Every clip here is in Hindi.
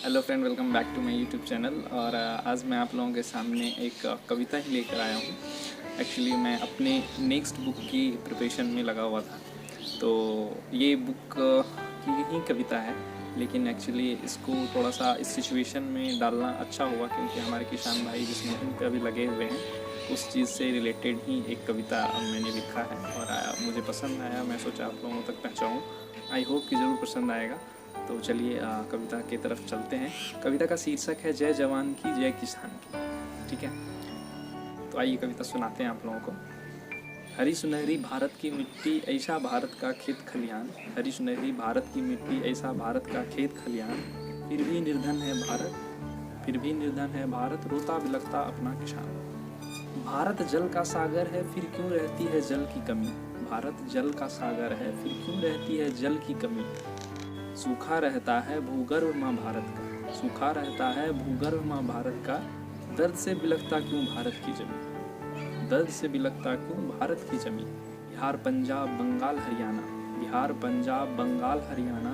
Hello friend, welcome back to my YouTube channel. और आज मैं आप लोगों के सामने एक कविता ही लेकर आया हूँ। एक्चुअली मैं अपने नेक्स्ट बुक की प्रिपरेशन में लगा हुआ था, तो ये बुक की ही कविता है, लेकिन एक्चुअली इसको थोड़ा सा इस सिचुएशन में डालना अच्छा हुआ क्योंकि हमारे किसान भाई जिस मुहिम पे अभी लगे हुए हैं उस चीज़ से रिलेटेड ही एक कविता मैंने लिखा है और मुझे पसंद आया। मैं सोचा आप लोगों तक पहुँचाऊँ। आई होप कि ज़रूर पसंद आएगा। तो चलिए कविता की तरफ चलते हैं। कविता का शीर्षक है जय जवान की जय किसान की। ठीक है, तो आइए कविता सुनाते हैं आप लोगों को। हरी सुनहरी भारत की मिट्टी ऐसा भारत का खेत खलियान, हरी सुनहरी भारत की मिट्टी ऐसा भारत का खेत खलियान, फिर भी निर्धन है भारत, फिर भी निर्धन है भारत, रोता बिलखता अपना किसान। भारत जल का सागर है फिर क्यों रहती है जल की कमी, भारत जल का सागर है फिर क्यों रहती है जल की कमी। सूखा रहता है भूगर्भ माँ भारत का, सूखा रहता है भूगर्भ माँ भारत का, दर्द से बिलखता क्यों भारत की जमीन, दर्द से बिलखता क्यों भारत की जमीन। बिहार पंजाब बंगाल हरियाणा, बिहार पंजाब बंगाल हरियाणा,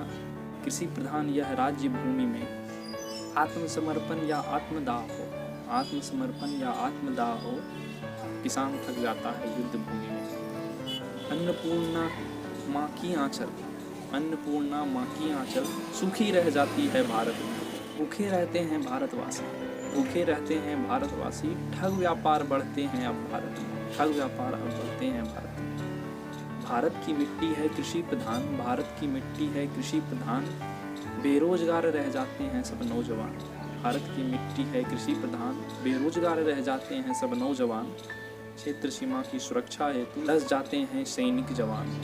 कृषि प्रधान यह राज्य भूमि में आत्मसमर्पण या आत्मदाह हो, आत्मसमर्पण या आत्मदाह हो, किसान थक जाता है युद्ध भूमि में। अन्नपूर्णा माँ की आंचल, अन्नपूर्णा माँ की आंचल सूखी रह जाती है भारत में, भूखे रहते हैं भारतवासी, भूखे रहते हैं भारतवासी, ठग व्यापार बढ़ते हैं अब भारत में, ठग व्यापार अब बढ़ते हैं भारत में। भारत की मिट्टी है कृषि प्रधान, भारत की मिट्टी है कृषि प्रधान, बेरोजगार रह जाते हैं सब नौजवान, भारत की मिट्टी है कृषि प्रधान, बेरोजगार रह जाते हैं सब नौजवान। क्षेत्र सीमा की सुरक्षा हेतु लस जाते हैं सैनिक जवान,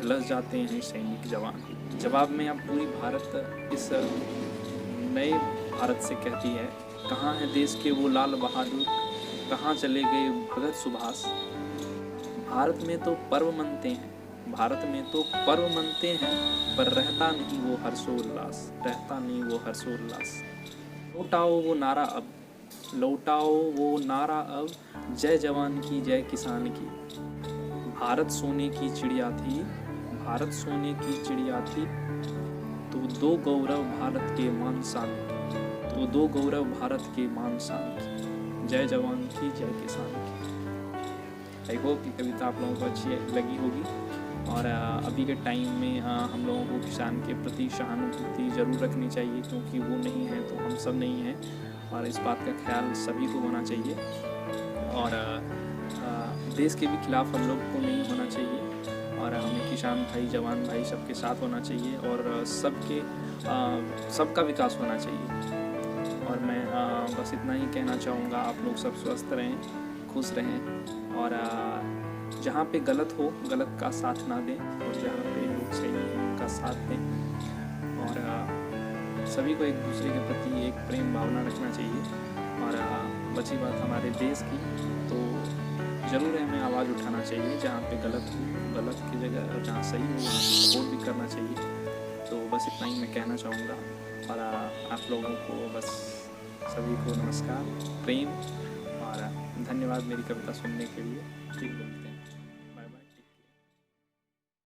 लस जाते हैं सैनिक जवान। जवाब में अब पूरी भारत इस नए भारत से कहती है, कहाँ है देश के वो लाल बहादुर, कहाँ चले गए भगत सुभाष। भारत में तो पर्व मनते हैं, भारत में तो पर्व मनते हैं, पर रहता नहीं वो हर्षोल्लास, रहता नहीं वो हर्षोल्लास। लौटाओ वो नारा अब, लौटाओ वो नारा अब, जय जवान की जय किसान की। भारत सोने की चिड़िया थी, भारत सोने की चिड़िया थी, तो दो गौरव भारत के मान शान की, तो दो गौरव भारत के मान शान की। जय जवान की जय किसान की। आई होप कि कविता आप लोगों को अच्छी लगी होगी। और अभी के टाइम में हम लोगों को किसान के प्रति सहानुभूति ज़रूर रखनी चाहिए, क्योंकि वो नहीं है तो हम सब नहीं हैं, और इस बात का ख्याल सभी को होना चाहिए। और देश के भी खिलाफ हम लोग को नहीं होना चाहिए, और हमें किसान भाई जवान भाई सबके साथ होना चाहिए, और सबका विकास होना चाहिए। और मैं बस इतना ही कहना चाहूँगा, आप लोग सब स्वस्थ रहें, खुश रहें, और जहाँ पे गलत हो गलत का साथ ना दें, और जहाँ पे लोग सही हैं उनका साथ दें। और सभी को एक दूसरे के प्रति एक प्रेम भावना रखना चाहिए। और बची बात हमारे देश की, तो ज़रूर हमें आवाज़ उठाना चाहिए, जहाँ पे गलत हो गलत की जगह, और जहाँ सही हो वहाँ सपोर्ट भी करना चाहिए। तो बस इतना ही मैं कहना चाहूँगा। और आप लोगों को बस सभी को नमस्कार, प्रेम, और धन्यवाद मेरी कविता सुनने के लिए। ठीक है।